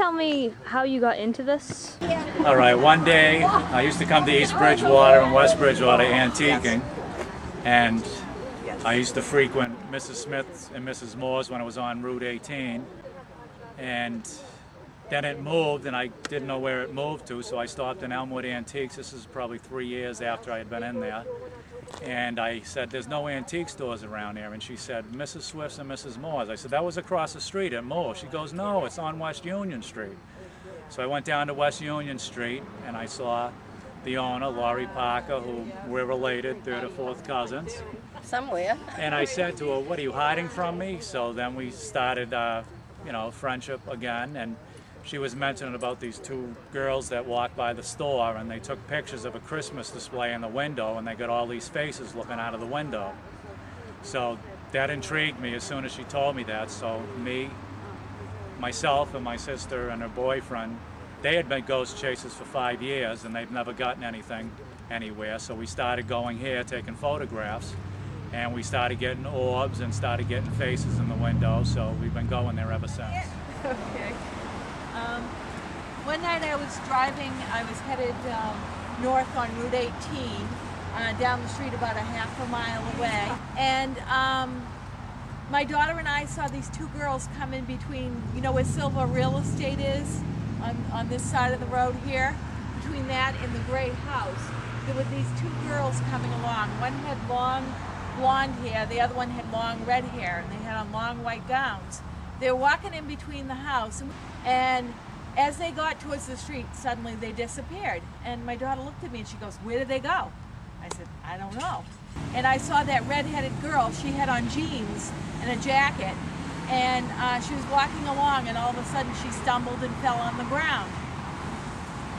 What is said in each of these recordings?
tell me how you got into this? All right, one day I used to come to East Bridgewater and West Bridgewater antiquing, and I used to frequent Mrs. Smith's and Mrs. Moore's when I was on Route 18, and then it moved and I didn't know where it moved to, so I stopped in Elmwood Antiques. This is probably 3 years after I had been in there, and I said, there's no antique stores around here, and she said, Mrs. Swift's and Mrs. Moore's. I said, that was across the street at Moore. She goes, no, it's on West Union Street. So I went down to West Union Street and I saw the owner, Laurie Parker, who we're related, third or fourth cousins. Somewhere. And I said to her, what are you hiding from me? So then we started, friendship again, and she was mentioning about these two girls that walked by the store and they took pictures of a Christmas display in the window and they got all these faces looking out of the window. So that intrigued me as soon as she told me that. So myself and my sister and her boyfriend, they had been ghost chasers for 5 years and they've never gotten anything anywhere. So we started going here, taking photographs, and we started getting orbs and started getting faces in the window. So we've been going there ever since. Okay. One night I was driving, I was headed north on Route 18, down the street about a half a mile away, and my daughter and I saw these two girls come in between, you know where Silva Real Estate is, on this side of the road here, between that and the gray house. There were these two girls coming along. One had long blonde hair, the other one had long red hair, and they had on long white gowns. They were walking in between the house, and as they got towards the street, suddenly they disappeared. And my daughter looked at me and she goes, where did they go? I said, I don't know. And I saw that red-headed girl. She had on jeans and a jacket, and she was walking along, and all of a sudden she stumbled and fell on the ground.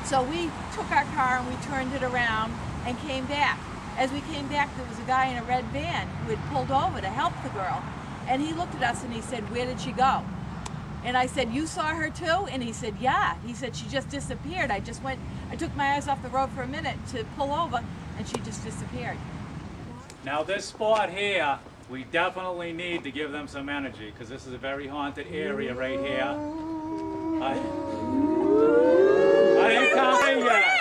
So we took our car and we turned it around and came back. As we came back, there was a guy in a red van who had pulled over to help the girl. And he looked at us and he said, where did she go? And I said, you saw her too? And he said, yeah. He said, she just disappeared. I took my eyes off the road for a minute to pull over, and she just disappeared. Now this spot here, we definitely need to give them some energy, because this is a very haunted area right here. I ain't coming yet.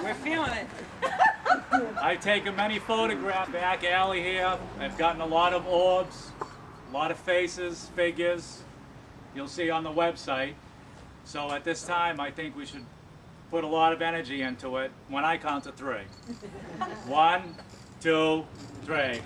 We're feeling it. I've taken many photographs back alley here. I've gotten a lot of orbs, a lot of faces, figures, you'll see on the website. So at this time, I think we should put a lot of energy into it when I count to 3. 1, 2, 3.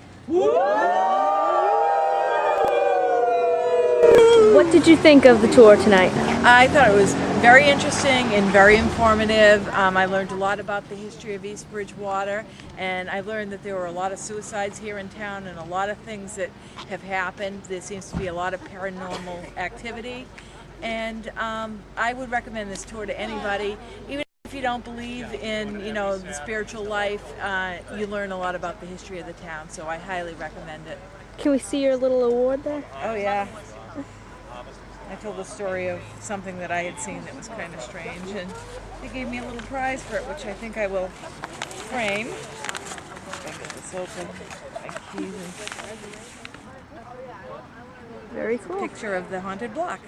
What did you think of the tour tonight? I thought it was very interesting and very informative. I learned a lot about the history of East Bridgewater, and I learned that there were a lot of suicides here in town and a lot of things that have happened. There seems to be a lot of paranormal activity, and I would recommend this tour to anybody. Even if you don't believe in, the spiritual life, you learn a lot about the history of the town, so I highly recommend it. Can we see your little award there? Oh yeah. I told the story of something that I had seen that was kind of strange, and they gave me a little prize for it, which I think I will frame. If I get this open, my keys and Very cool. picture of the haunted block.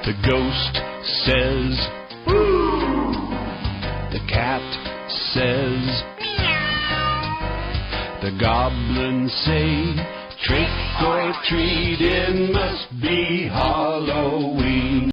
The ghost says, "Ooh." The cat says, "Meow." The goblins say, "Trick or treat, it must be Halloween."